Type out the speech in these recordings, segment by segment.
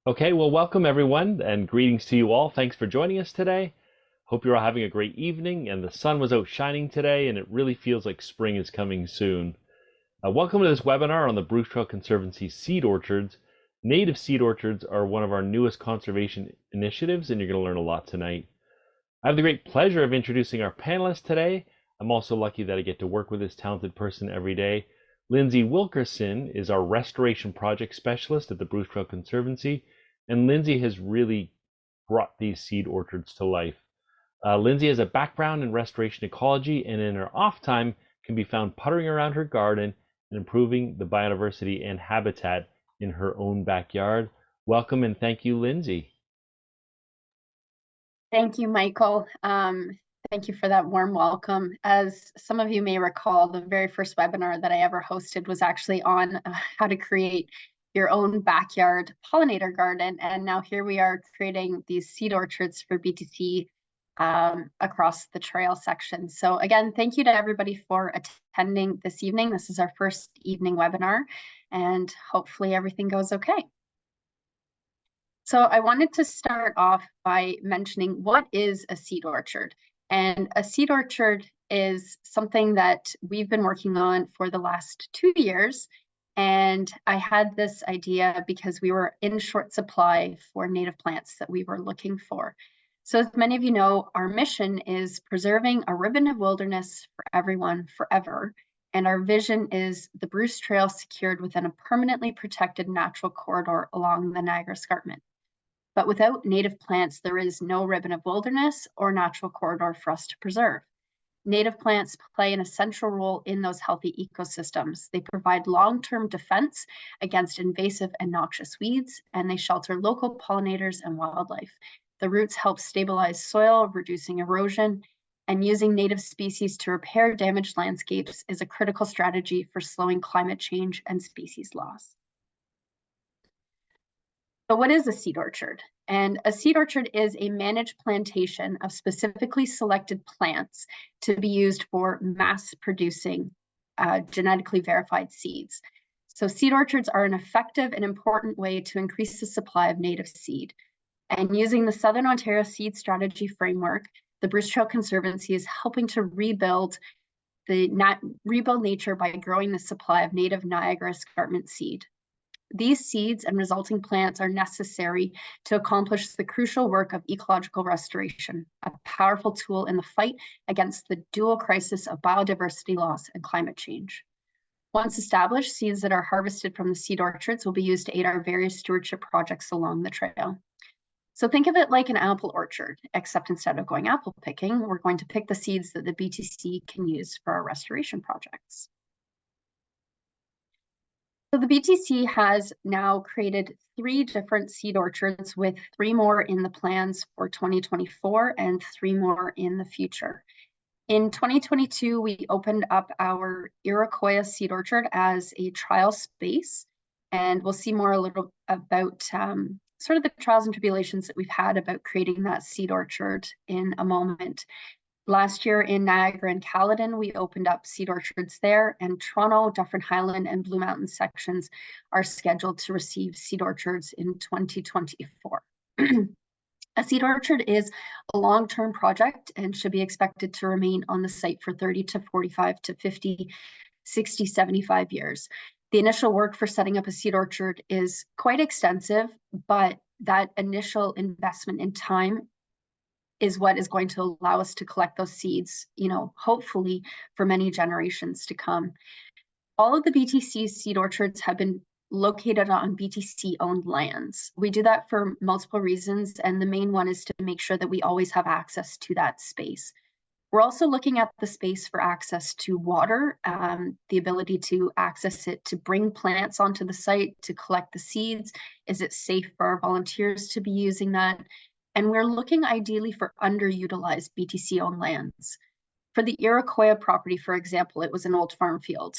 Okay, well, welcome everyone and greetings to you all. Thanks for joining us today. Hope you're all having a great evening and the sun was out shining today and it really feels like spring is coming soon. Welcome to this webinar on the Bruce Trail Conservancy seed orchards. Native seed orchards are one of our newest conservation initiatives and you're going to learn a lot tonight. I have the great pleasure of introducing our panelists today. I'm also lucky that I get to work with this talented person every day. Lyndsey Wilkerson is our restoration project specialist at the Bruce Trail Conservancy, and Lyndsey has really brought these seed orchards to life. Lyndsey has a background in restoration ecology, and in her off time can be found puttering around her garden and improving the biodiversity and habitat in her own backyard. Welcome and thank you, Lyndsey. Thank you, Michael. Thank you for that warm welcome. As some of you may recall, the very first webinar that I ever hosted was actually on how to create your own backyard pollinator garden. And now here we are creating these seed orchards for BTC across the trail section. So again, thank you to everybody for attending this evening. This is our first evening webinar, and hopefully everything goes okay. So I wanted to start off by mentioning what is a seed orchard. And a seed orchard is something that we've been working on for the last 2 years. And I had this idea because we were in short supply for native plants that we were looking for. So as many of you know, our mission is preserving a ribbon of wilderness for everyone forever. And our vision is the Bruce Trail secured within a permanently protected natural corridor along the Niagara Escarpment. But without native plants, there is no ribbon of wilderness or natural corridor for us to preserve. Native plants play an essential role in those healthy ecosystems. They provide long-term defense against invasive and noxious weeds, and they shelter local pollinators and wildlife. The roots help stabilize soil, reducing erosion, and using native species to repair damaged landscapes is a critical strategy for slowing climate change and species loss. So what is a seed orchard? And a seed orchard is a managed plantation of specifically selected plants to be used for mass producing genetically verified seeds. So seed orchards are an effective and important way to increase the supply of native seed. And using the Southern Ontario Seed Strategy Framework, the Bruce Trail Conservancy is helping to rebuild nature by growing the supply of native Niagara Escarpment seed. These seeds and resulting plants are necessary to accomplish the crucial work of ecological restoration, a powerful tool in the fight against the dual crisis of biodiversity loss and climate change. Once established, seeds that are harvested from the seed orchards will be used to aid our various stewardship projects along the trail. So think of it like an apple orchard, except instead of going apple picking, we're going to pick the seeds that the BTC can use for our restoration projects. So the BTC has now created 3 different seed orchards with 3 more in the plans for 2024 and 3 more in the future. In 2022, we opened up our Iroquois seed orchard as a trial space, and we'll see more a little about sort of the trials and tribulations that we've had about creating that seed orchard in a moment. Last year in Niagara and Caledon, we opened up seed orchards there, and Toronto, Dufferin Highland, and Blue Mountain sections are scheduled to receive seed orchards in 2024. A seed orchard is a long-term project and should be expected to remain on the site for 30 to 45 to 50, 60, 75 years. The initial work for setting up a seed orchard is quite extensive, but that initial investment in time is what is going to allow us to collect those seeds, hopefully for many generations to come. All of the BTC seed orchards have been located on BTC-owned lands. We do that for multiple reasons, and the main one is to make sure that we always have access to that space. We're also looking at the space for access to water, the ability to access it to bring plants onto the site, to collect the seeds. Is it safe for our volunteers to be using that? And we're looking ideally for underutilized BTC-owned lands. For the Iroquois property, for example, it was an old farm field.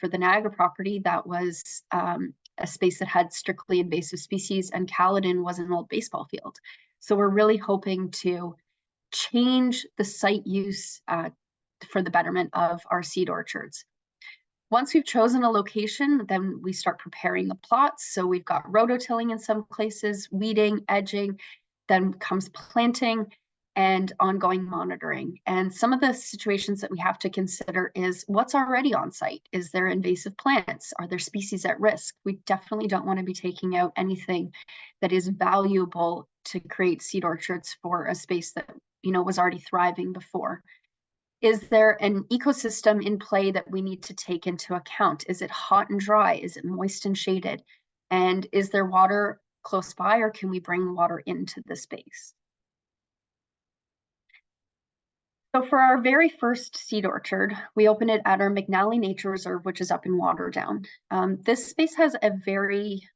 For the Niagara property, that was a space that had strictly invasive species, and Caledon was an old baseball field. So we're really hoping to change the site use for the betterment of our seed orchards. Once we've chosen a location, then we start preparing the plots. So we've got rototilling in some places, weeding, edging, then comes planting and ongoing monitoring. And some of the situations that we have to consider is what's already on site. Is there invasive plants? Are there species at risk? We definitely don't want to be taking out anything that is valuable to create seed orchards for a space that, was already thriving before. Is there an ecosystem in play that we need to take into account? Is it hot and dry? Is it moist and shaded? And is there water close by, or can we bring water into the space? So for our very first seed orchard, we opened it at our McNally Nature Reserve, which is up in Waterdown. This space has a very,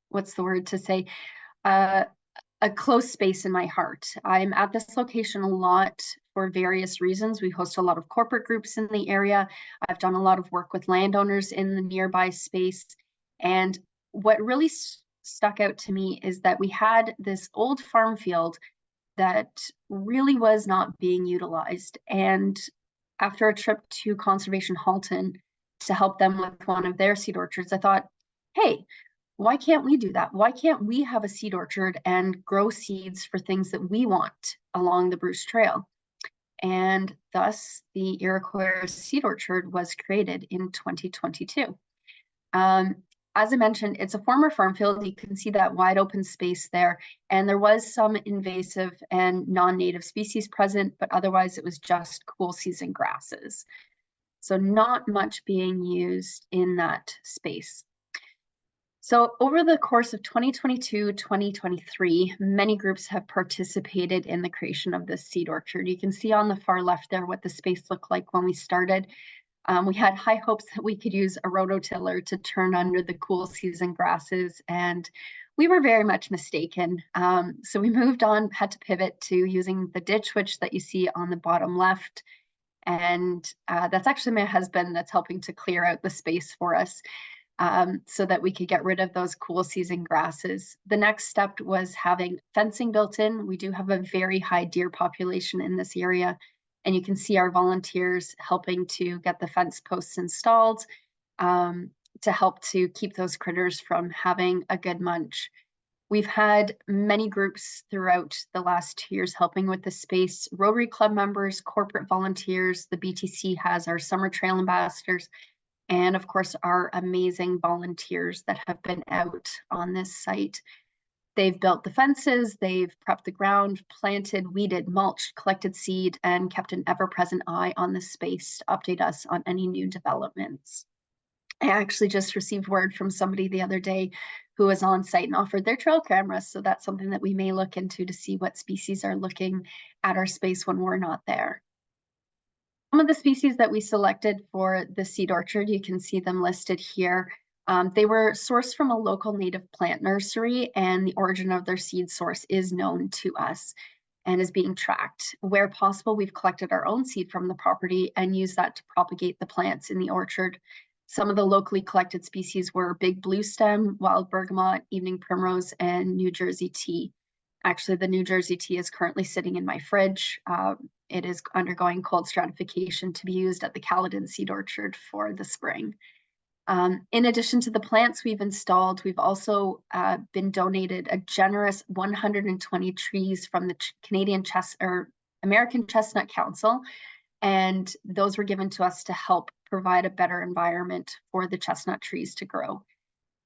what's the word to say? A close space in my heart. I'm at this location a lot for various reasons. We host a lot of corporate groups in the area. I've done a lot of work with landowners in the nearby space. And what really stuck out to me is that we had this old farm field that really was not being utilized. And after a trip to Conservation Halton to help them with one of their seed orchards, I thought, hey, why can't we do that? Why can't we have a seed orchard and grow seeds for things that we want along the Bruce Trail? And thus the Iroquois Seed Orchard was created in 2022. As I mentioned, it's a former farm field. You can see that wide open space there. And there was some invasive and non-native species present, but otherwise it was just cool season grasses. So not much being used in that space. So over the course of 2022-2023, many groups have participated in the creation of this seed orchard. You can see on the far left there what the space looked like when we started. We had high hopes that we could use a rototiller to turn under the cool season grasses, and we were very much mistaken. So we moved on, had to pivot to using the ditch witch that you see on the bottom left. And that's actually my husband that's helping to clear out the space for us. So that we could get rid of those cool season grasses. The next step was having fencing built in. We do have a very high deer population in this area, and you can see our volunteers helping to get the fence posts installed to help to keep those critters from having a good munch. We've had many groups throughout the last 2 years helping with the space. Rotary Club members, corporate volunteers, the BTC has our summer trail ambassadors, and of course, our amazing volunteers that have been out on this site. They've built the fences, they've prepped the ground, planted, weeded, mulched, collected seed, and kept an ever-present eye on the space to update us on any new developments. I actually just received word from somebody the other day who was on site and offered their trail cameras. So that's something that we may look into to see what species are looking at our space when we're not there. Some of the species that we selected for the seed orchard, you can see them listed here. They were sourced from a local native plant nursery, and the origin of their seed source is known to us and is being tracked. Where possible, we've collected our own seed from the property and used that to propagate the plants in the orchard. Some of the locally collected species were big blue stem, wild bergamot, evening primrose, and New Jersey tea. Actually, the New Jersey tea is currently sitting in my fridge. It is undergoing cold stratification to be used at the Caledon Seed Orchard for the spring. In addition to the plants we've installed, we've also been donated a generous 120 trees from the American Chestnut Council, and those were given to us to help provide a better environment for the chestnut trees to grow.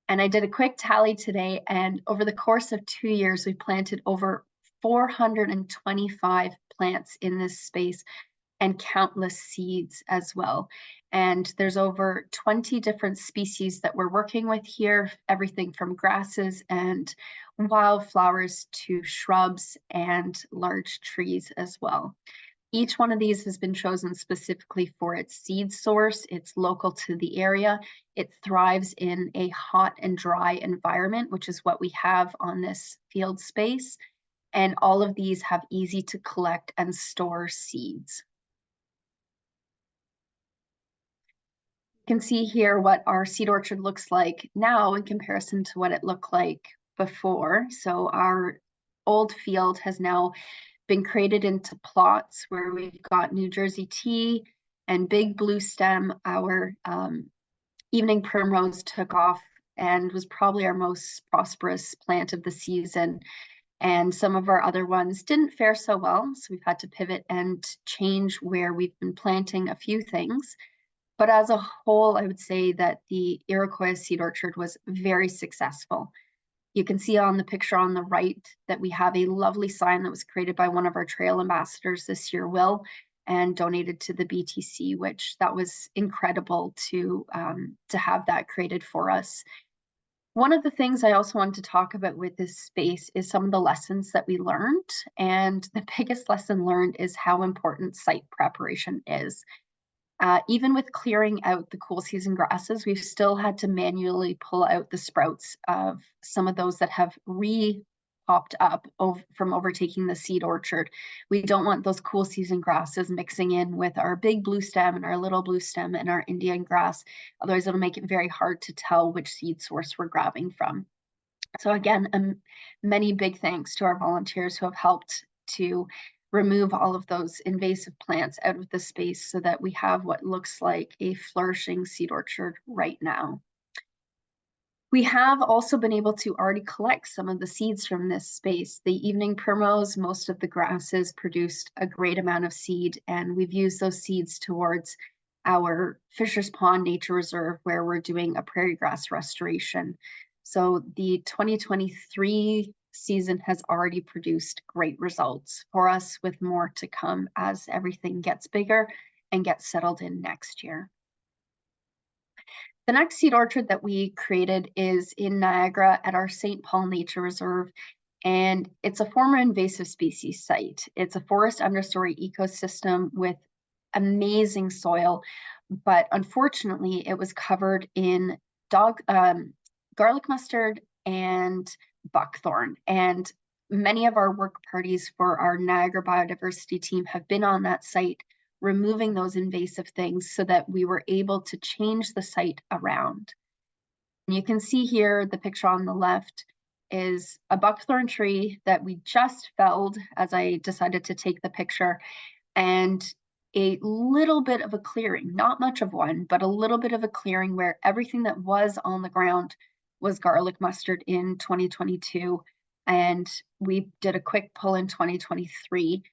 And I did a quick tally today, and over the course of 2 years, we planted over 425 plants in this space and countless seeds as well. And there's over 20 different species that we're working with here, everything from grasses and wildflowers to shrubs and large trees as well. Each one of these has been chosen specifically for its seed source. It's local to the area. It thrives in a hot and dry environment, which is what we have on this field space. And all of these have easy to collect and store seeds. You can see here what our seed orchard looks like now in comparison to what it looked like before. So our old field has now been created into plots where we've got New Jersey tea And big blue stem, our evening primrose, took off and was probably our most prosperous plant of the season. And some of our other ones didn't fare so well, so we've had to pivot and change where we've been planting a few things. But as a whole, I would say that the Iroquois seed orchard was very successful. You can see on the picture on the right that we have a lovely sign that was created by one of our trail ambassadors this year, Will, and donated to the BTC, which that was incredible to have that created for us. One of the things I also wanted to talk about with this space is some of the lessons that we learned. And the biggest lesson learned is how important site preparation is. Even with clearing out the cool season grasses, we've still had to manually pull out the sprouts of some of those that have popped up from overtaking the seed orchard. We don't want those cool season grasses mixing in with our big blue stem and our little blue stem and our Indian grass. Otherwise, it'll make it very hard to tell which seed source we're grabbing from. So again, many big thanks to our volunteers who have helped to remove all of those invasive plants out of the space so that we have what looks like a flourishing seed orchard right now. We have also been able to already collect some of the seeds from this space. The evening primrose, most of the grasses produced a great amount of seed, and we've used those seeds towards our Fisher's Pond Nature Reserve, where we're doing a prairie grass restoration. So the 2023 season has already produced great results for us, with more to come as everything gets bigger and gets settled in next year. The next seed orchard that we created is in Niagara at our St. Paul Nature Reserve, and it's a former invasive species site. It's a forest understory ecosystem with amazing soil, but unfortunately it was covered in garlic mustard and buckthorn. And many of our work parties for our Niagara biodiversity team have been on that site, removing those invasive things so that we were able to change the site around. And you can see here the picture on the left is a buckthorn tree that we just felled as I decided to take the picture, and a little bit of a clearing, not much of one, but a little bit of a clearing where everything that was on the ground was garlic mustard in 2022. And we did a quick pull in 2023.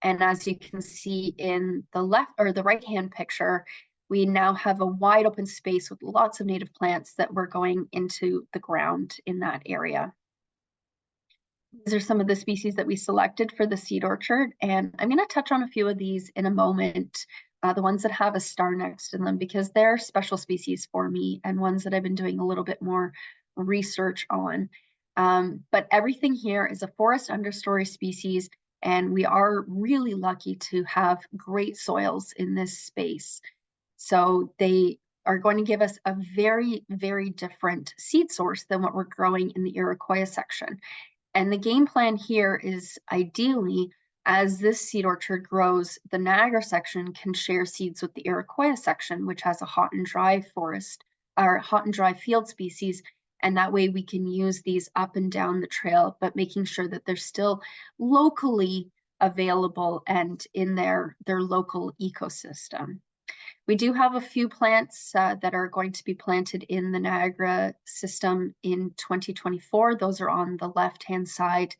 And as you can see in the left or the right-hand picture, we now have a wide open space with lots of native plants that were going into the ground in that area. These are some of the species that we selected for the seed orchard, and I'm going to touch on a few of these in a moment, the ones that have a star next to them, because they're special species for me and ones that I've been doing a little bit more research on. But everything here is a forest understory species, and we are really lucky to have great soils in this space. So they are going to give us a very, very different seed source than what we're growing in the Iroquois section. And the game plan here is ideally, as this seed orchard grows, the Niagara section can share seeds with the Iroquois section, which has a hot and dry forest or hot and dry field species. And that way we can use these up and down the trail, but making sure that they're still locally available and in their local ecosystem. We do have a few plants that are going to be planted in the Niagara system in 2024. Those are on the left-hand side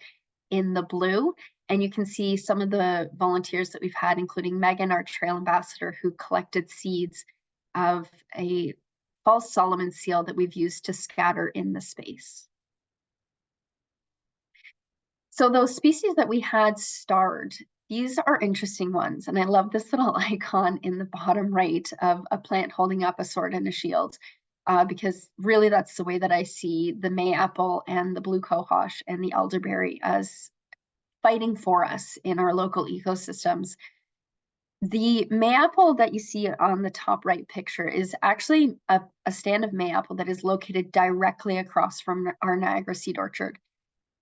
in the blue. And you can see some of the volunteers that we've had, including Megan, our trail ambassador, who collected seeds of a false Solomon seal that we've used to scatter in the space. So those species that we had starred, these are interesting ones. And I love this little icon in the bottom right of a plant holding up a sword and a shield, because really that's the way that I see the mayapple and the blue cohosh and the elderberry as fighting for us in our local ecosystems. The mayapple that you see on the top right picture is actually a stand of mayapple that is located directly across from our Niagara seed orchard.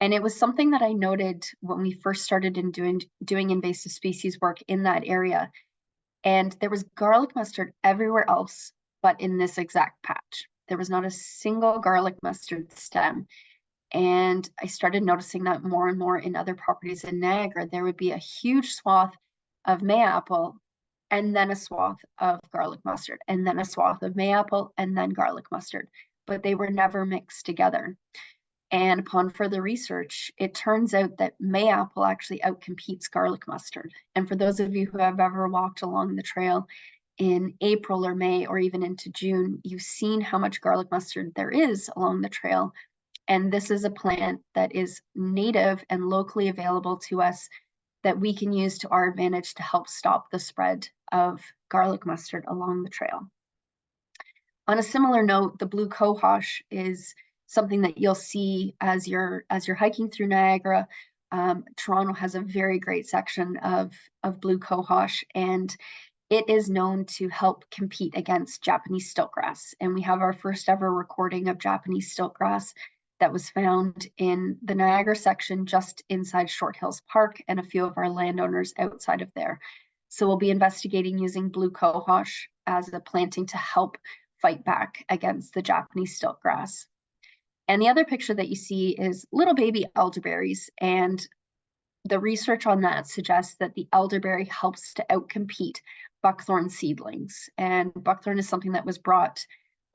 And it was something that I noted when we first started in doing invasive species work in that area. And there was garlic mustard everywhere else, but in this exact patch. There was not a single garlic mustard stem. And I started noticing that more and more in other properties in Niagara. There would be a huge swath of mayapple and then a swath of garlic mustard, and then a swath of mayapple, and then garlic mustard. But they were never mixed together. And upon further research, it turns out that mayapple actually outcompetes garlic mustard. And for those of you who have ever walked along the trail in April or May or even into June, you've seen how much garlic mustard there is along the trail. And this is a plant that is native and locally available to us that we can use to our advantage to help stop the spread of garlic mustard along the trail. On a similar note, the blue cohosh is something that you'll see as you're hiking through Niagara. Toronto has a very great section of blue cohosh, and it is known to help compete against Japanese stiltgrass. And we have our first ever recording of Japanese stiltgrass that was found in the Niagara section just inside Short Hills Park and a few of our landowners outside of there. So we'll be investigating using blue cohosh as a planting to help fight back against the Japanese stiltgrass. And the other picture that you see is little baby elderberries, and the research on that suggests that the elderberry helps to outcompete buckthorn seedlings. And buckthorn is something that was brought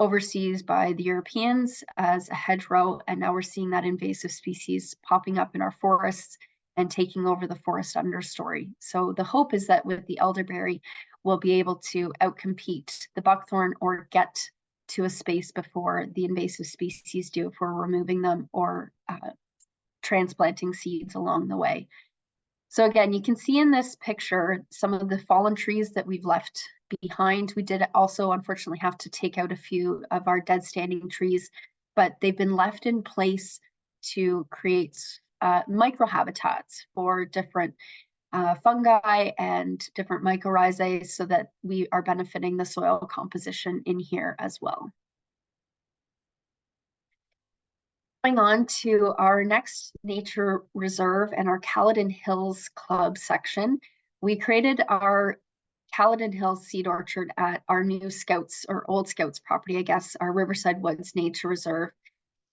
overseas by the Europeans as a hedgerow, and now we're seeing that invasive species popping up in our forests and taking over the forest understory. So the hope is that with the elderberry, we'll be able to outcompete the buckthorn or get to a space before the invasive species do if we're removing them or transplanting seeds along the way. So again, you can see in this picture some of the fallen trees that we've left behind. We did also unfortunately have to take out a few of our dead standing trees, but they've been left in place to create microhabitats for different fungi and different mycorrhizae so that we are benefiting the soil composition in here as well. Going on to our next nature reserve and our Caledon Hills Club section, we created our Caledon Hills Seed Orchard at our new Scouts or Old Scouts property, I guess, our Riverside Woods Nature Reserve.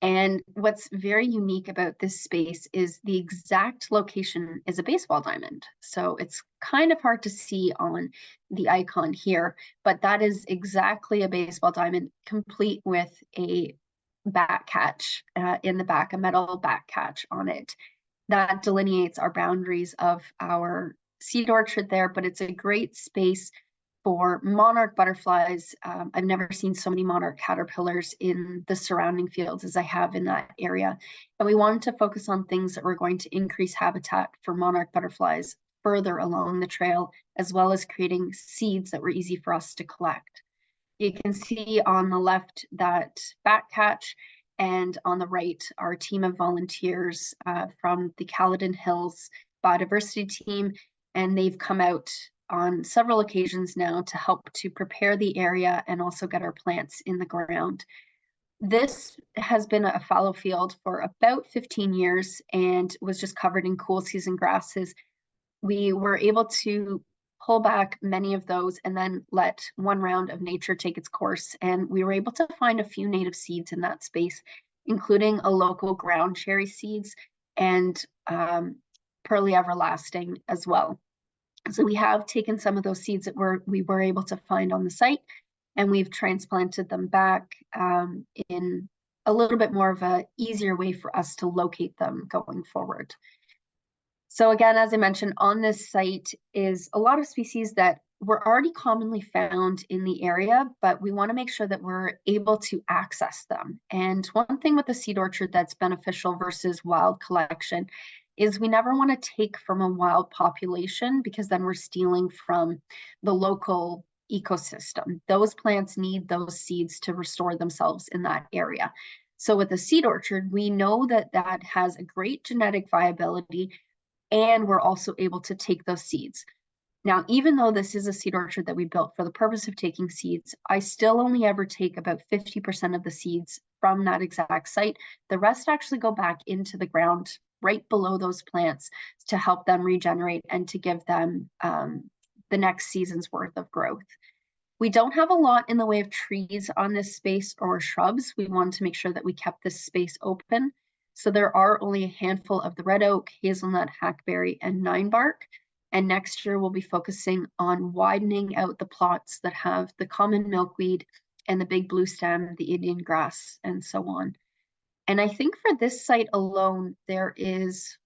And what's very unique about this space is the exact location is a baseball diamond. So it's kind of hard to see on the icon here, but that is exactly a baseball diamond, complete with a back catch in the back, a metal back catch on it. That delineates our boundaries of our seed orchard there, but it's a great space for monarch butterflies. I've never seen so many monarch caterpillars in the surrounding fields as I have in that area. And we wanted to focus on things that were going to increase habitat for monarch butterflies further along the trail, as well as creating seeds that were easy for us to collect. You can see on the left that back catch, and on the right, our team of volunteers from the Caledon Hills Biodiversity Team, and they've come out on several occasions now to help to prepare the area and also get our plants in the ground. This has been a fallow field for about 15 years and was just covered in cool season grasses. We were able to pull back many of those and then let one round of nature take its course. And we were able to find a few native seeds in that space, including a local ground cherry seeds and Pearly Everlasting as well. So we have taken some of those seeds that we were able to find on the site, and we've transplanted them back in a little bit more of an easier way for us to locate them going forward. So again, as I mentioned, on this site is a lot of species that were already commonly found in the area, but we want to make sure that we're able to access them. And one thing with the seed orchard that's beneficial versus wild collection is we never want to take from a wild population, because then we're stealing from the local ecosystem. Those plants need those seeds to restore themselves in that area. So with a seed orchard, we know that that has a great genetic viability, and we're also able to take those seeds. Now, even though this is a seed orchard that we built for the purpose of taking seeds, I still only ever take about 50% of the seeds from that exact site. The rest actually go back into the ground right below those plants to help them regenerate and to give them the next season's worth of growth. We don't have a lot in the way of trees on this space or shrubs. We wanted to make sure that we kept this space open. So there are only a handful of the red oak, hazelnut, hackberry, and ninebark. And next year, we'll be focusing on widening out the plots that have the common milkweed and the big blue stem, the Indian grass, and so on. And I think for this site alone, there is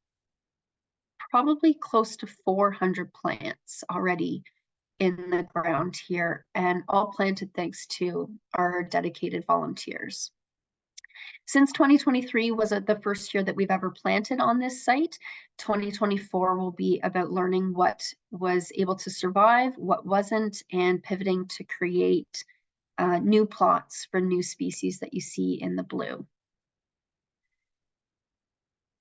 probably close to 400 plants already in the ground here, and all planted thanks to our dedicated volunteers. Since 2023 was the first year that we've ever planted on this site, 2024 will be about learning what was able to survive, what wasn't, and pivoting to create new plots for new species that you see in the blue.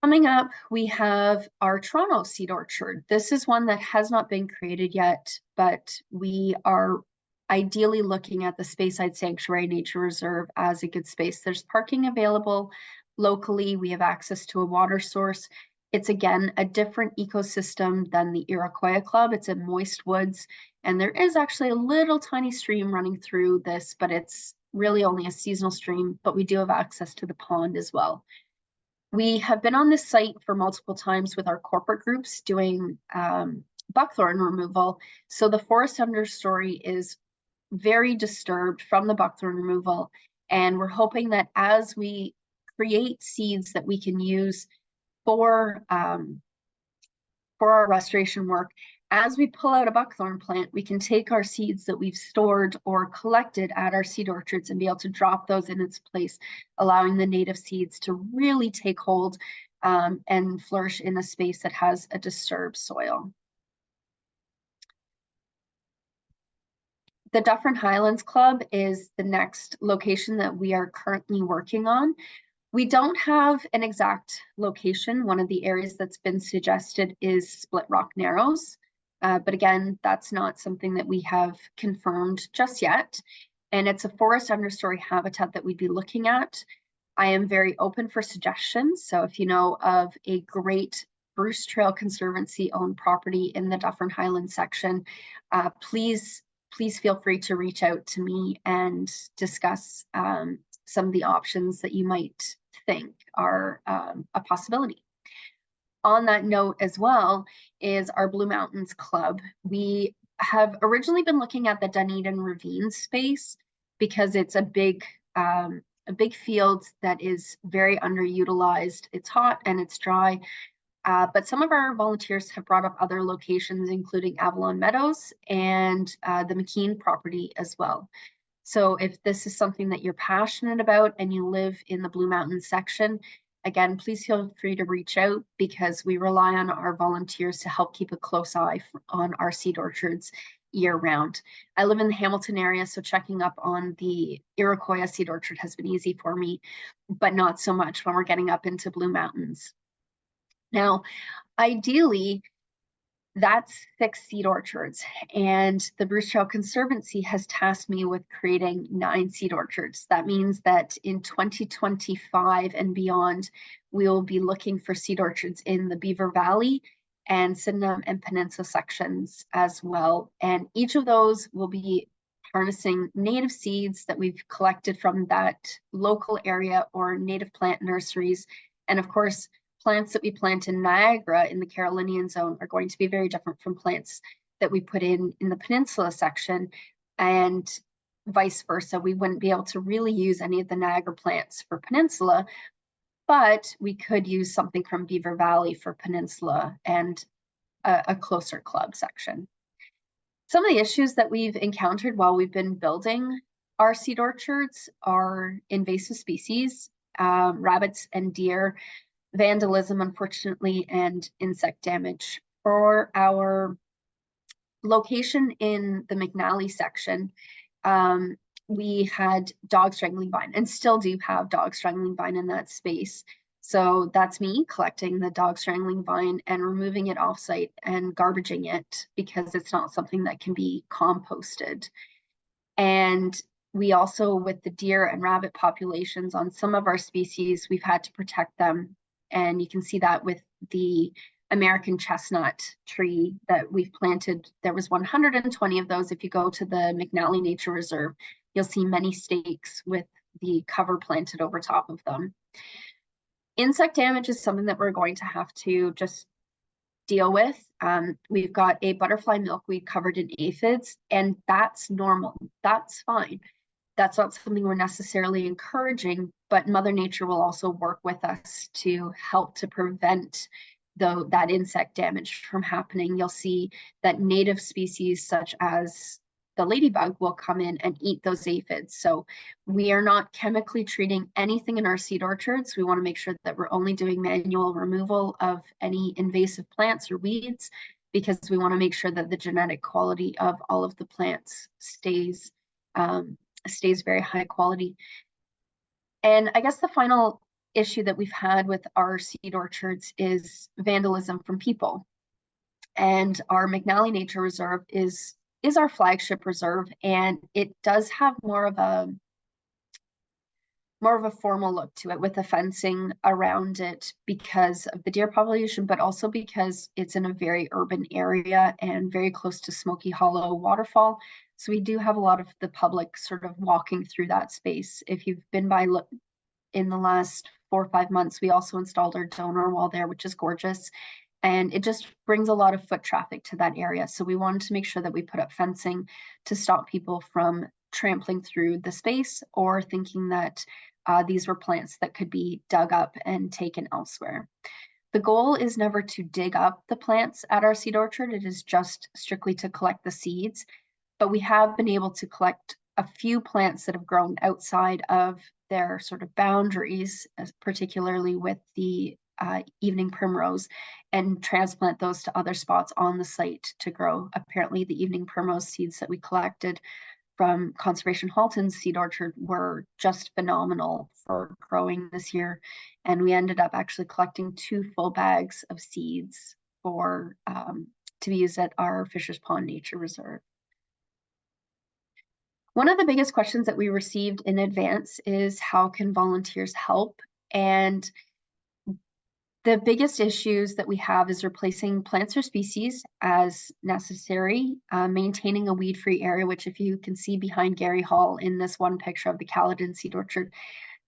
Coming up, we have our Toronto seed orchard. This is one that has not been created yet, but we are ideally looking at the Speyside Sanctuary Nature Reserve as a good space. There's parking available locally. We have access to a water source. It's, again, a different ecosystem than the Iroquois Club. It's in moist woods, and there is actually a little tiny stream running through this, but it's really only a seasonal stream, but we do have access to the pond as well. We have been on this site for multiple times with our corporate groups doing buckthorn removal. So the forest understory is very disturbed from the buckthorn removal. And we're hoping that as we create seeds that we can use for our restoration work, as we pull out a buckthorn plant, we can take our seeds that we've stored or collected at our seed orchards and be able to drop those in its place, allowing the native seeds to really take hold and flourish in a space that has a disturbed soil. The Dufferin Highlands Club is the next location that we are currently working on. We don't have an exact location. One of the areas that's been suggested is Split Rock Narrows. But again, that's not something that we have confirmed just yet. And it's a forest understory habitat that we'd be looking at. I am very open for suggestions. So if you know of a great Bruce Trail Conservancy owned property in the Dufferin Highlands section, please feel free to reach out to me and discuss some of the options that you might think are a possibility. On that note as well is our Blue Mountains Club. We have originally been looking at the Dunedin Ravine space because it's a big field that is very underutilized. It's hot and it's dry, but some of our volunteers have brought up other locations, including Avalon Meadows and the McKean property as well. So if this is something that you're passionate about and you live in the Blue Mountains section, again, please feel free to reach out because we rely on our volunteers to help keep a close eye on our seed orchards year round. I live in the Hamilton area, so checking up on the Iroquois seed orchard has been easy for me, but not so much when we're getting up into Blue Mountains. Now, ideally, that's 6 seed orchards, and the Bruce Trail Conservancy has tasked me with creating 9 seed orchards. That means that in 2025 and beyond, we will be looking for seed orchards in the Beaver Valley and Sydenham and Peninsula sections as well. And each of those will be harnessing native seeds that we've collected from that local area or native plant nurseries. And of course, plants that we plant in Niagara in the Carolinian zone are going to be very different from plants that we put in the Peninsula section, and vice versa. We wouldn't be able to really use any of the Niagara plants for Peninsula, but we could use something from Beaver Valley for Peninsula and a closer club section. Some of the issues that we've encountered while we've been building our seed orchards are invasive species, rabbits and deer, vandalism, unfortunately, and insect damage. For our location in the McNally section, we had dog strangling vine and still do have dog strangling vine in that space. So that's me collecting the dog strangling vine and removing it offsite and garbaging it because it's not something that can be composted. And we also, with the deer and rabbit populations on some of our species, we've had to protect them. And you can see that with the American chestnut tree that we've planted. There was 120 of those. If you go to the McNally Nature Reserve, you'll see many stakes with the cover planted over top of them. Insect damage is something that we're going to have to just deal with. We've got a butterfly milkweed covered in aphids, and that's normal. That's fine. That's not something we're necessarily encouraging, but Mother Nature will also work with us to help to prevent that insect damage from happening. You'll see that native species such as the ladybug will come in and eat those aphids. So we are not chemically treating anything in our seed orchards. We want to make sure that we're only doing manual removal of any invasive plants or weeds, because we want to make sure that the genetic quality of all of the plants stays very high quality. And I guess the final issue that we've had with our seed orchards is vandalism from people. And our McNally Nature Reserve is our flagship reserve, and it does have more of a formal look to it with the fencing around it because of the deer population, but also because it's in a very urban area and very close to Smoky Hollow waterfall. So we do have a lot of the public sort of walking through that space. If you've been by in the last 4 or 5 months, we also installed our donor wall there, which is gorgeous. And it just brings a lot of foot traffic to that area. So we wanted to make sure that we put up fencing to stop people from trampling through the space or thinking that these were plants that could be dug up and taken elsewhere. The goal is never to dig up the plants at our seed orchard. It is just strictly to collect the seeds. But we have been able to collect a few plants that have grown outside of their sort of boundaries, particularly with the evening primrose, and transplant those to other spots on the site to grow. Apparently the evening primrose seeds that we collected from Conservation Halton's seed orchard were just phenomenal for growing this year. And we ended up actually collecting 2 full bags of seeds for to be used at our Fisher's Pond Nature Reserve. One of the biggest questions that we received in advance is how can volunteers help? And the biggest issues that we have is replacing plants or species as necessary, maintaining a weed-free area, which if you can see behind Gary Hall in this one picture of the Caledon seed orchard,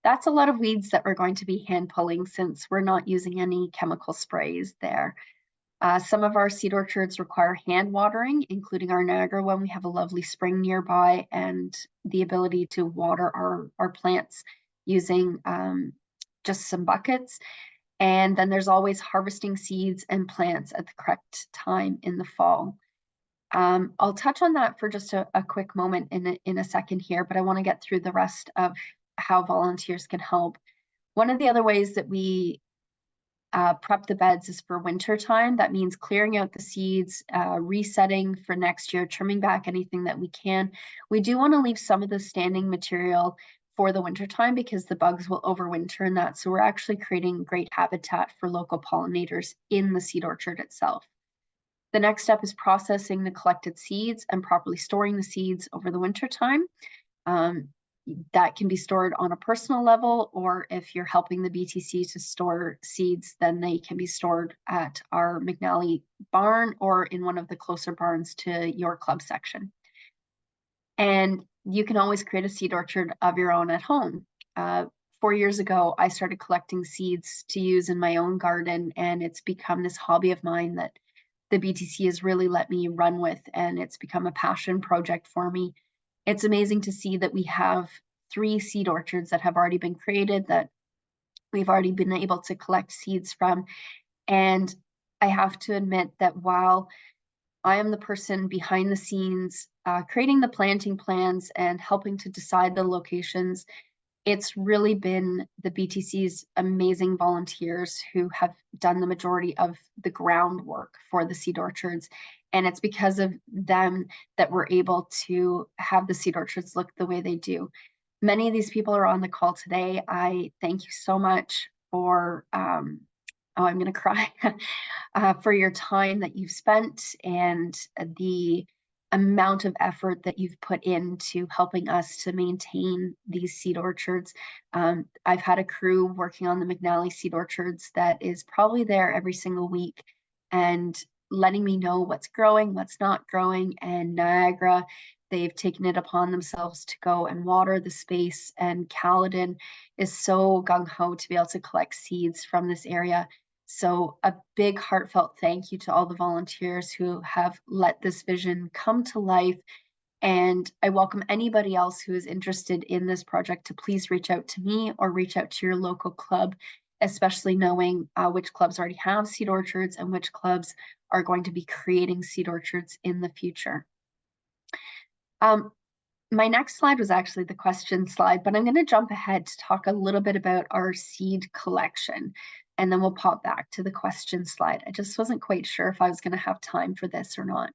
that's a lot of weeds that we're going to be hand pulling since we're not using any chemical sprays there. Some of our seed orchards require hand watering, including our Niagara one. We have a lovely spring nearby and the ability to water our plants using just some buckets. And then there's always harvesting seeds and plants at the correct time in the fall. I'll touch on that for just a quick moment in a second here, but I want to get through the rest of how volunteers can help. One of the other ways that we prep the beds is for winter time. That means clearing out the seeds, resetting for next year, trimming back anything that we can. We do want to leave some of the standing material for the winter time because the bugs will overwinter in that. So we're actually creating great habitat for local pollinators in the seed orchard itself. The next step is processing the collected seeds and properly storing the seeds over the winter time. That can be stored on a personal level, or if you're helping the BTC to store seeds, then they can be stored at our McNally barn or in one of the closer barns to your club section. And you can always create a seed orchard of your own at home. 4 years ago, I started collecting seeds to use in my own garden, and it's become this hobby of mine that the BTC has really let me run with, and it's become a passion project for me. It's amazing to see that we have 3 seed orchards that have already been created that we've already been able to collect seeds from. And I have to admit that while I am the person behind the scenes, creating the planting plans and helping to decide the locations, it's really been the BTC's amazing volunteers who have done the majority of the groundwork for the seed orchards. And it's because of them that we're able to have the seed orchards look the way they do. Many of these people are on the call today. I thank you so much for, I'm going to cry, for your time that you've spent and the amount of effort that you've put into helping us to maintain these seed orchards. I've had a crew working on the McNally seed orchards that is probably there every single week and letting me know what's growing, what's not growing. And Niagara, they've taken it upon themselves to go and water the space. And Caledon is so gung-ho to be able to collect seeds from this area. So a big heartfelt thank you to all the volunteers who have let this vision come to life. And I welcome anybody else who is interested in this project to please reach out to me or reach out to your local club, especially knowing which clubs already have seed orchards and which clubs are going to be creating seed orchards in the future. My next slide was actually the question slide, but I'm going to jump ahead to talk a little bit about our seed collection, and then we'll pop back to the question slide. I just wasn't quite sure if I was going to have time for this or not.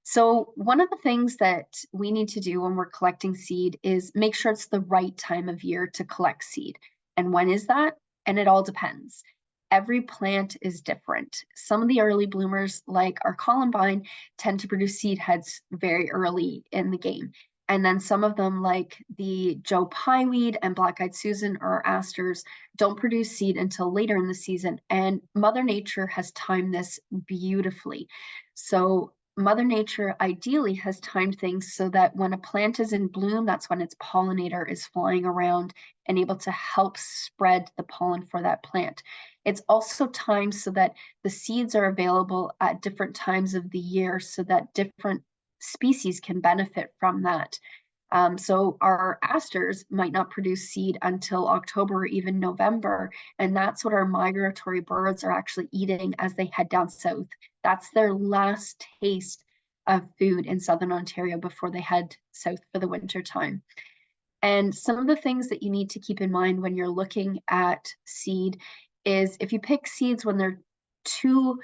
So one of the things that we need to do when we're collecting seed is make sure it's the right time of year to collect seed. And when is that? And it all depends. Every plant is different. Some of the early bloomers, like our columbine, tend to produce seed heads very early in the game. And then some of them, like the Joe Pieweed and Black-Eyed Susan or asters, don't produce seed until later in the season. And Mother Nature has timed this beautifully. So Mother Nature ideally has timed things so that when a plant is in bloom, that's when its pollinator is flying around and able to help spread the pollen for that plant. It's also timed so that the seeds are available at different times of the year so that different species can benefit from that. So our asters might not produce seed until October or even November, and that's what our migratory birds are actually eating as they head down south. That's their last taste of food in Southern Ontario before they head south for the winter time. And some of the things that you need to keep in mind when you're looking at seed is if you pick seeds when they're too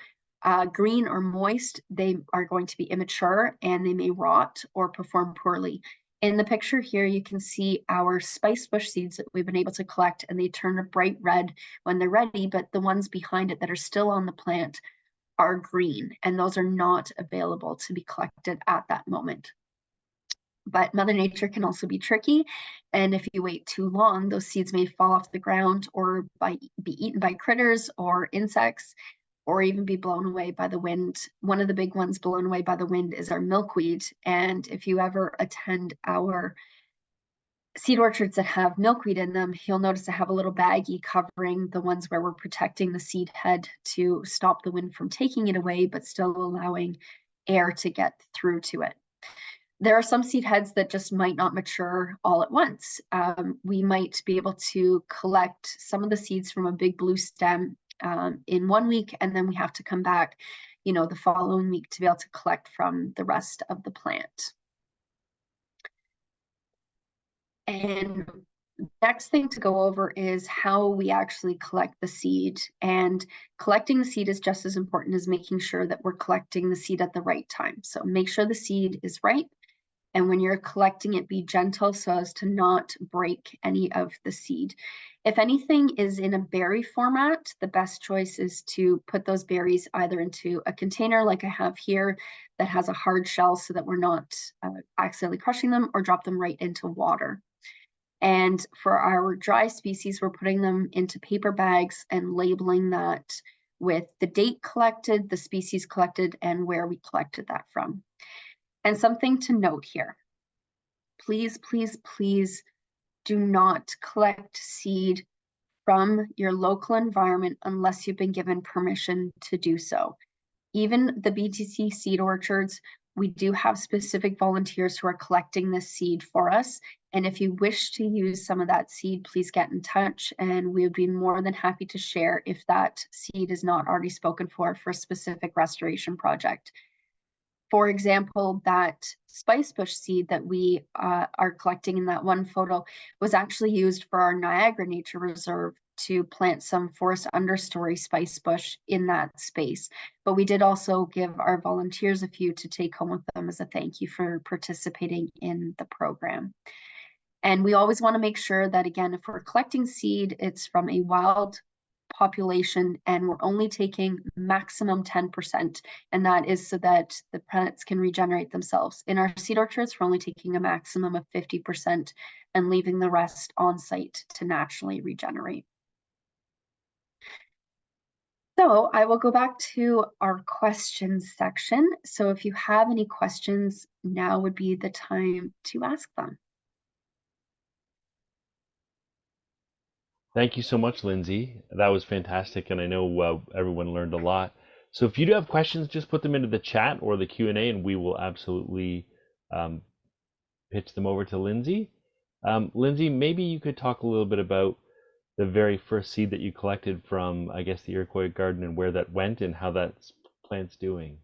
green or moist, they are going to be immature and they may rot or perform poorly. In the picture here, you can see our spice bush seeds that we've been able to collect, and they turn a bright red when they're ready, but the ones behind it that are still on the plant are green, and those are not available to be collected at that moment. But Mother Nature can also be tricky, and if you wait too long, those seeds may fall off the ground or be eaten by critters or insects, or even be blown away by the wind. One of the big ones blown away by the wind is our milkweed. And if you ever attend our seed orchards that have milkweed in them, you'll notice I have a little baggie covering the ones where we're protecting the seed head to stop the wind from taking it away, but still allowing air to get through to it. There are some seed heads that just might not mature all at once. We might be able to collect some of the seeds from a big blue stem in 1 week, and then we have to come back, the following week to be able to collect from the rest of the plant. And next thing to go over is how we actually collect the seed. And collecting the seed is just as important as making sure that we're collecting the seed at the right time. So make sure the seed is ripe. And when you're collecting it, be gentle so as to not break any of the seed. If anything is in a berry format, the best choice is to put those berries either into a container like I have here that has a hard shell so that we're not accidentally crushing them, or drop them right into water. And for our dry species, we're putting them into paper bags and labeling that with the date collected, the species collected, and where we collected that from. And something to note here, please, please, please do not collect seed from your local environment unless you've been given permission to do so. Even the BTC seed orchards, we do have specific volunteers who are collecting this seed for us. And if you wish to use some of that seed, please get in touch and we would be more than happy to share if that seed is not already spoken for a specific restoration project. For example, that spice bush seed that we are collecting in that one photo was actually used for our Niagara Nature Reserve to plant some forest understory spice bush in that space. But we did also give our volunteers a few to take home with them as a thank you for participating in the program. And we always want to make sure that, again, if we're collecting seed, it's from a wild population and we're only taking maximum 10%, and that is so that the plants can regenerate themselves. In our seed orchards, we're only taking a maximum of 50% and leaving the rest on site to naturally regenerate. So I will go back to our questions section. So if you have any questions, now would be the time to ask them. Thank you so much, Lyndsey. That was fantastic, and I know everyone learned a lot. So if you do have questions, just put them into the chat or the Q&A, and we will absolutely um, pitch them over to Lyndsey. Lyndsey, maybe you could talk a little bit about the very first seed that you collected from, I guess, the Iroquois garden and where that went and how that plant's doing.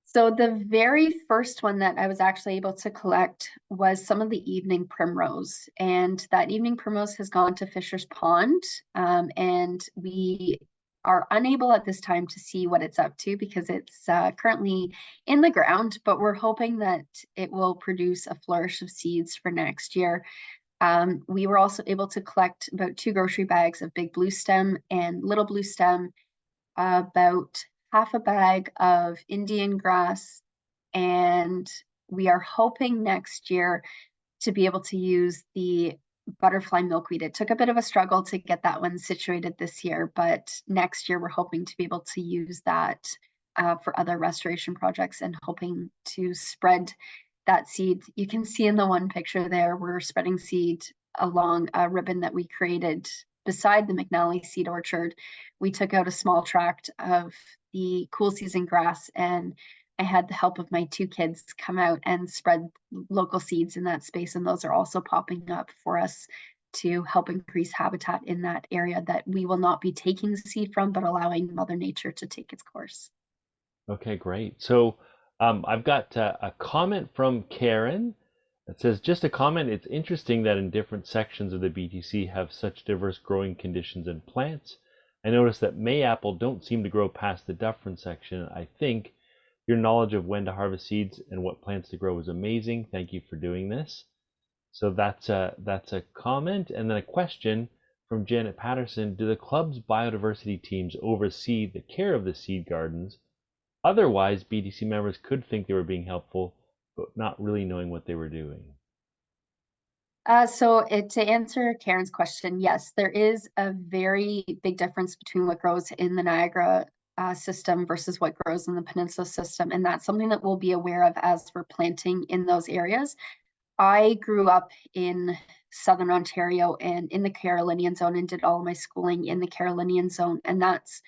So the very first one that I was actually able to collect was some of the evening primrose, and that evening primrose has gone to Fisher's Pond, and we are unable at this time to see what it's up to because it's currently in the ground, but we're hoping that it will produce a flourish of seeds for next year. We were also able to collect about 2 grocery bags of big blue stem and little blue stem, about half a bag of Indian grass, and we are hoping next year to be able to use the butterfly milkweed. It took a bit of a struggle to get that one situated this year, but next year we're hoping to be able to use that for other restoration projects and hoping to spread that seed. You can see in the one picture there, we're spreading seed along a ribbon that we created beside the McNally seed orchard. We took out a small tract of the cool season grass, and I had the help of my 2 kids come out and spread local seeds in that space, and those are also popping up for us to help increase habitat in that area that we will not be taking the seed from, but allowing Mother Nature to take its course. Okay, great. So I've got a comment from Karen that says, just a comment, it's interesting that in different sections of the BTC have such diverse growing conditions and plants. I noticed that mayapple don't seem to grow past the Dufferin section. I think your knowledge of when to harvest seeds and what plants to grow is amazing. Thank you for doing this. So that's a comment. And then a question from Janet Patterson. Do the club's biodiversity teams oversee the care of the seed gardens? Otherwise, BTC members could think they were being helpful, but not really knowing what they were doing. To answer Karen's question, yes, there is a very big difference between what grows in the Niagara system versus what grows in the Peninsula system, and that's something that we'll be aware of as we're planting in those areas. I grew up in Southern Ontario and in the Carolinian zone and did all my schooling in the Carolinian zone, and that's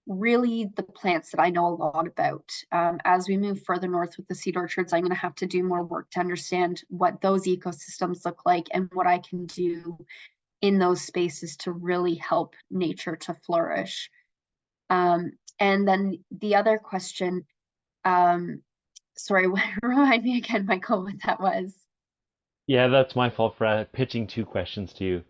really the plants that I know a lot about. As we move further north with the seed orchards, I'm going to have to do more work to understand what those ecosystems look like and what I can do in those spaces to really help nature to flourish. And then the other question, sorry, remind me again, Michael, what that was. Yeah, that's my fault for pitching 2 questions to you.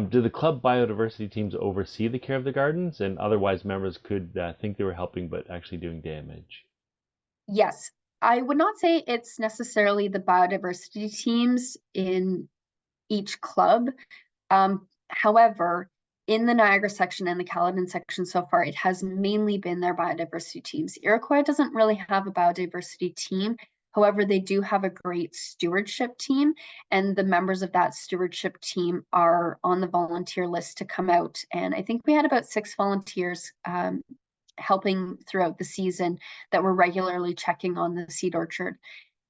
Do the club biodiversity teams oversee the care of the gardens, and otherwise members could think they were helping but actually doing damage? Yes, I would not say it's necessarily the biodiversity teams in each club. However, in the Niagara section and the Caledon section so far, it has mainly been their biodiversity teams. Iroquois doesn't really have a biodiversity team. However, they do have a great stewardship team, and the members of that stewardship team are on the volunteer list to come out. And I think we had about 6 volunteers helping throughout the season that were regularly checking on the seed orchard.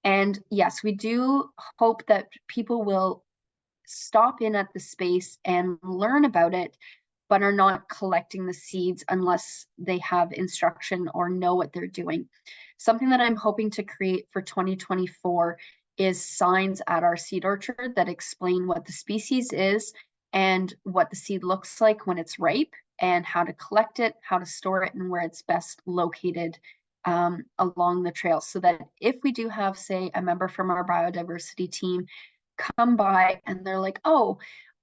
And yes, we do hope that people will stop in at the space and learn about it, but are not collecting the seeds unless they have instruction or know what they're doing. Something that I'm hoping to create for 2024 is signs at our seed orchard that explain what the species is and what the seed looks like when it's ripe, and how to collect it, how to store it, and where it's best located along the trail, so that if we do have, say, a member from our biodiversity team come by and they're like, oh,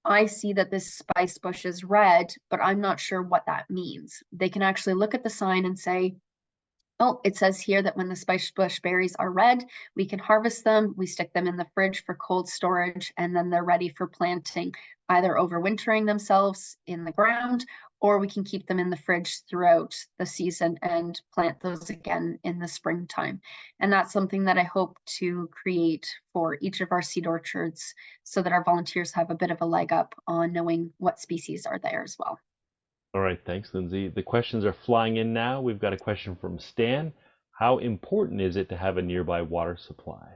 I see that this spice bush is red, but I'm not sure what that means. They can actually look at the sign and say, oh, it says here that when the spice bush berries are red, we can harvest them. We stick them in the fridge for cold storage, and then they're ready for planting, either overwintering themselves in the ground, or we can keep them in the fridge throughout the season and plant those again in the springtime. And that's something that I hope to create for each of our seed orchards, so that our volunteers have a bit of a leg up on knowing what species are there as well. All right, thanks, Lyndsey. The questions are flying in now. We've got a question from Stan. How important is it to have a nearby water supply?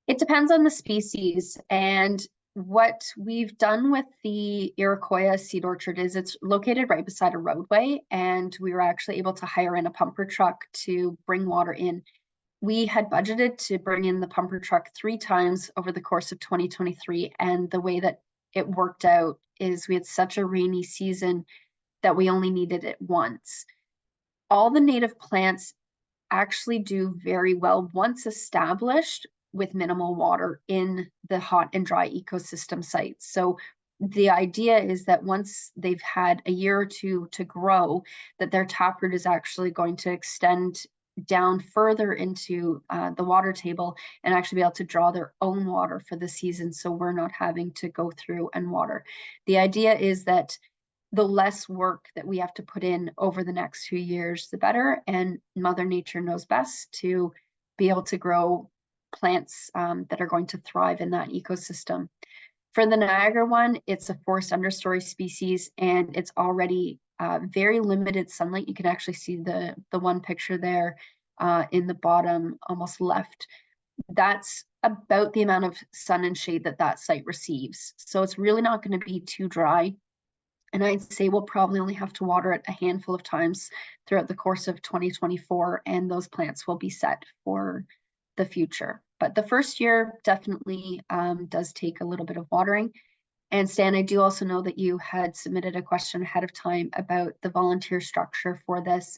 It depends on the species, and what we've done with the Iroquois seed orchard is it's located right beside a roadway, and we were actually able to hire in a pumper truck to bring water in. We had budgeted to bring in the pumper truck 3 times over the course of 2023, and the way that it worked out is we had such a rainy season that we only needed it once. All the native plants actually do very well once established with minimal water in the hot and dry ecosystem sites. So the idea is that once they've had a year or two to grow, that their taproot is actually going to extend down further into the water table and actually be able to draw their own water for the season, so we're not having to go through and water. The idea is that the less work that we have to put in over the next few years, the better. And Mother Nature knows best to be able to grow plants that are going to thrive in that ecosystem. For the Niagara one, it's a forest understory species, and it's already very limited sunlight. You can actually see the one picture there in the bottom, almost left. That's about the amount of sun and shade that that site receives. So it's really not going to be too dry. And I'd say we'll probably only have to water it a handful of times throughout the course of 2024, and those plants will be set for the future. But the first year definitely does take a little bit of watering. And Stan, I do also know that you had submitted a question ahead of time about the volunteer structure for this.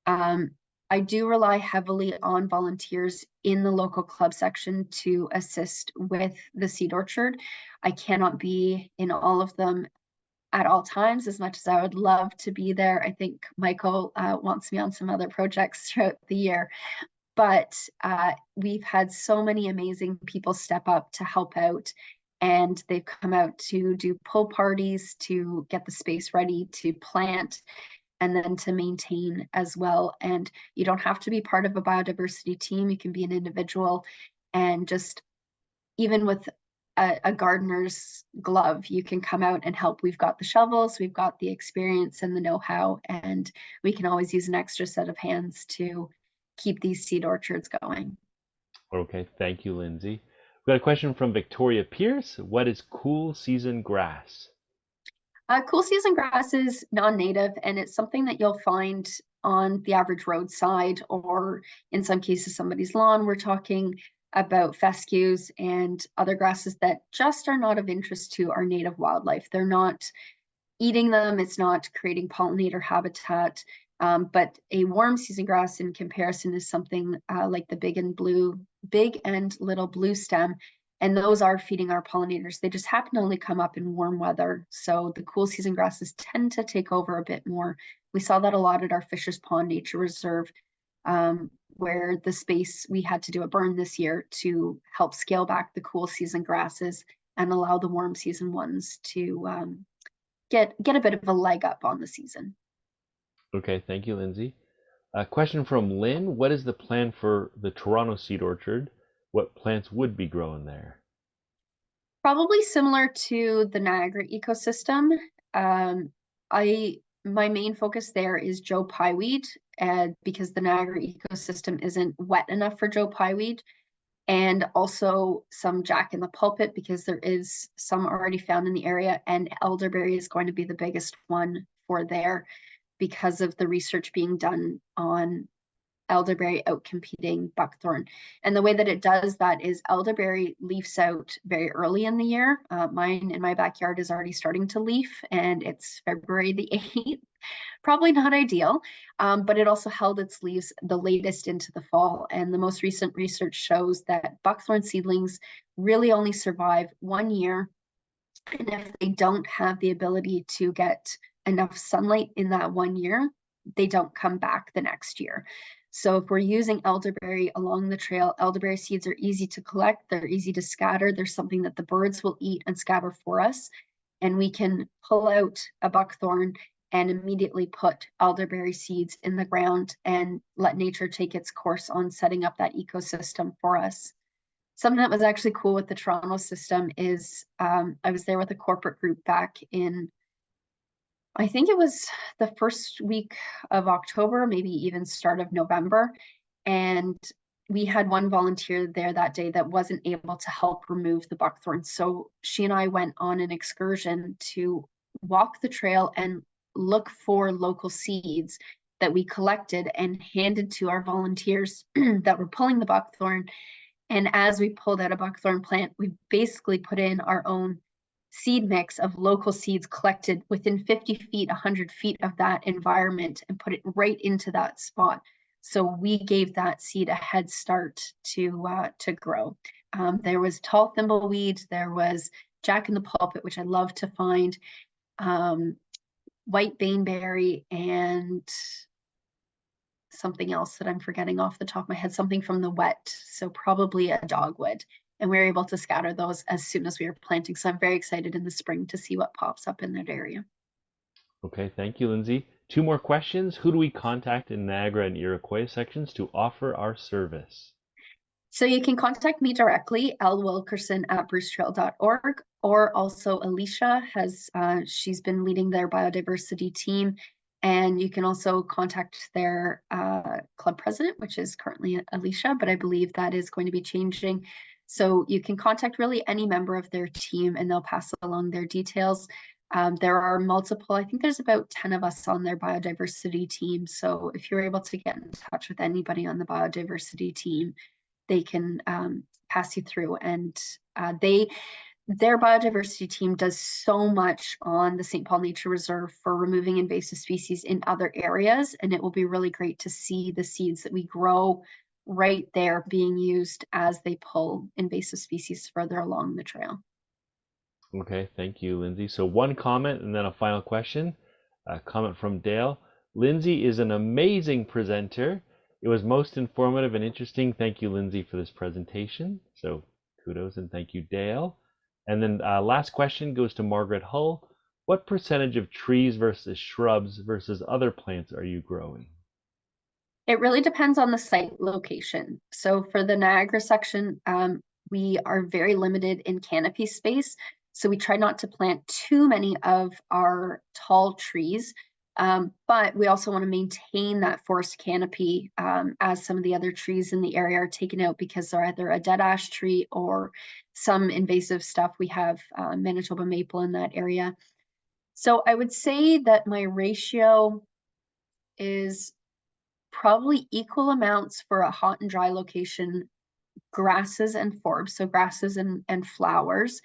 I do rely heavily on volunteers in the local club section to assist with the seed orchard. I cannot be in all of them at all times, as much as I would love to be there. I think Michael wants me on some other projects throughout the year, but we've had so many amazing people step up to help out, and they've come out to do pull parties, to get the space ready, to plant, and then to maintain as well. And you don't have to be part of a biodiversity team. You can be an individual, and just even with a gardener's glove, you can come out and help. We've got the shovels, we've got the experience and the know-how, and we can always use an extra set of hands to keep these seed orchards going. Okay, thank you, Lyndsey. We've got a question from Victoria Pierce. What is cool season grass? Cool season grass is non-native, and it's something that you'll find on the average roadside, or in some cases somebody's lawn. We're talking about fescues and other grasses that just are not of interest to our native wildlife. They're not eating them, it's not creating pollinator habitat, but a warm season grass in comparison is something like the big and little blue stem, and those are feeding our pollinators. They just happen to only come up in warm weather, so the cool season grasses tend to take over a bit more. We saw that a lot at our Fisher's Pond Nature Reserve, where the space, we had to do a burn this year to help scale back the cool season grasses and allow the warm season ones to get a bit of a leg up on the season. Okay, thank you, Lyndsey. A question from Lynn. What is the plan for the Toronto seed orchard? What plants would be growing there? Probably similar to the Niagara ecosystem. My main focus there is Joe Pyeweed, because the Niagara ecosystem isn't wet enough for Joe Pyeweed, and also some Jack in the Pulpit, because there is some already found in the area, and elderberry is going to be the biggest one for there because of the research being done on elderberry outcompeting buckthorn. And the way that it does that is elderberry leaves out very early in the year. Mine in my backyard is already starting to leaf, and it's February the 8th. Probably not ideal, but it also held its leaves the latest into the fall. And the most recent research shows that buckthorn seedlings really only survive 1 year. And if they don't have the ability to get enough sunlight in that 1 year, they don't come back the next year. So if we're using elderberry along the trail, elderberry seeds are easy to collect, they're easy to scatter, there's something that the birds will eat and scatter for us. And we can pull out a buckthorn and immediately put elderberry seeds in the ground and let nature take its course on setting up that ecosystem for us. Something that was actually cool with the Toronto system is I was there with a corporate group back in, I think it was the first week of October, maybe even start of November. And we had one volunteer there that day that wasn't able to help remove the buckthorn. So she and I went on an excursion to walk the trail and look for local seeds that we collected and handed to our volunteers that were pulling the buckthorn. And as we pulled out a buckthorn plant, we basically put in our own seed mix of local seeds collected within 50 feet, 100 feet of that environment and put it right into that spot. So we gave that seed a head start to grow. There was tall thimbleweed, there was Jack in the Pulpit, which I love to find, white baneberry, and something else that I'm forgetting off the top of my head, something from the wet, so probably a dogwood. And we were able to scatter those as soon as we were planting. So I'm very excited in the spring to see what pops up in that area. Okay, thank you, Lyndsey. 2 more questions. Who do we contact in Niagara and Iroquois sections to offer our service? So you can contact me directly, lwilkerson@brucetrail.org, or also Alicia has, she's been leading their biodiversity team. And you can also contact their club president, which is currently Alicia, but I believe that is going to be changing. So you can contact really any member of their team and they'll pass along their details. There are multiple, I think there's about 10 of us on their biodiversity team. So if you're able to get in touch with anybody on the biodiversity team, they can pass you through. And their biodiversity team does so much on the St. Paul Nature Reserve for removing invasive species in other areas. And it will be really great to see the seeds that we grow right there being used as they pull invasive species further along the trail. Okay, thank you, Lyndsey. So 1 comment and then a final question. A comment from Dale. Lyndsey is an amazing presenter. It was most informative and interesting. Thank you, Lyndsey, for this presentation. So kudos and thank you, Dale. And then last question goes to Margaret Hull. What percentage of trees versus shrubs versus other plants are you growing? It really depends on the site location. So for the Niagara section, we are very limited in canopy space. So we try not to plant too many of our tall trees, but we also want to maintain that forest canopy as some of the other trees in the area are taken out because they're either a dead ash tree or some invasive stuff. We have Manitoba maple in that area. So I would say that my ratio is probably equal amounts for a hot and dry location, grasses and forbs, so grasses and flowers,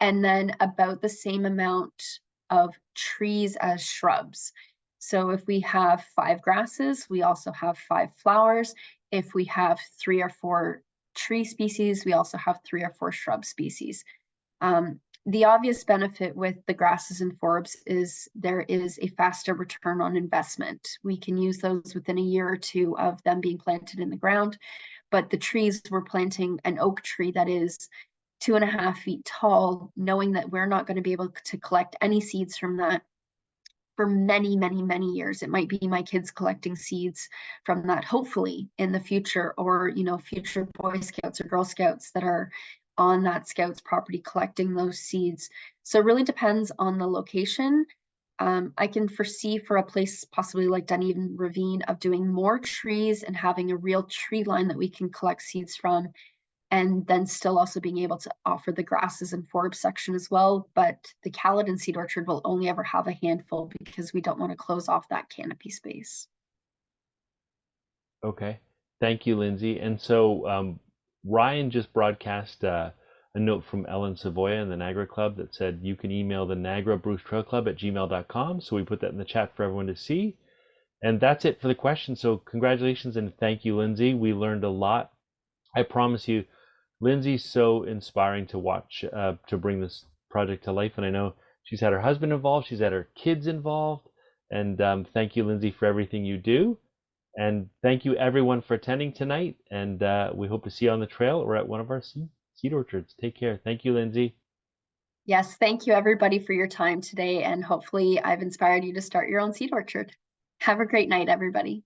and then about the same amount of trees as shrubs. So if we have 5 grasses, we also have 5 flowers. If we have 3 or 4 tree species, we also have 3 or 4 shrub species. The obvious benefit with the grasses and forbs is there is a faster return on investment. We can use those within a year or 2 of them being planted in the ground. But the trees, we're planting an oak tree that is 2.5 feet tall, knowing that we're not going to be able to collect any seeds from that for many, many, many years. It might be my kids collecting seeds from that, hopefully in the future, or, you know, future Boy Scouts or Girl Scouts that are on that Scouts property collecting those seeds. So it really depends on the location. I can foresee for a place possibly like Dunedin Ravine of doing more trees and having a real tree line that we can collect seeds from, and then still also being able to offer the grasses and forbs section as well. But the Caledon Seed Orchard will only ever have a handful because we don't want to close off that canopy space. Okay, thank you, Lyndsey. And so Ryan just broadcast a note from Ellen Savoya in the Niagara Club that said you can email the Niagara Bruce Trail Club at gmail.com. So we put that in the chat for everyone to see. And that's it for the question. So congratulations and thank you, Lyndsey. We learned a lot. I promise you, Lyndsey's so inspiring to watch, to bring this project to life. And I know she's had her husband involved, she's had her kids involved. And thank you, Lyndsey, for everything you do. And thank you, everyone, for attending tonight. And we hope to see you on the trail or at one of our seed orchards. Take care. Thank you, Lyndsey. Yes, thank you, everybody, for your time today. And hopefully I've inspired you to start your own seed orchard. Have a great night, everybody.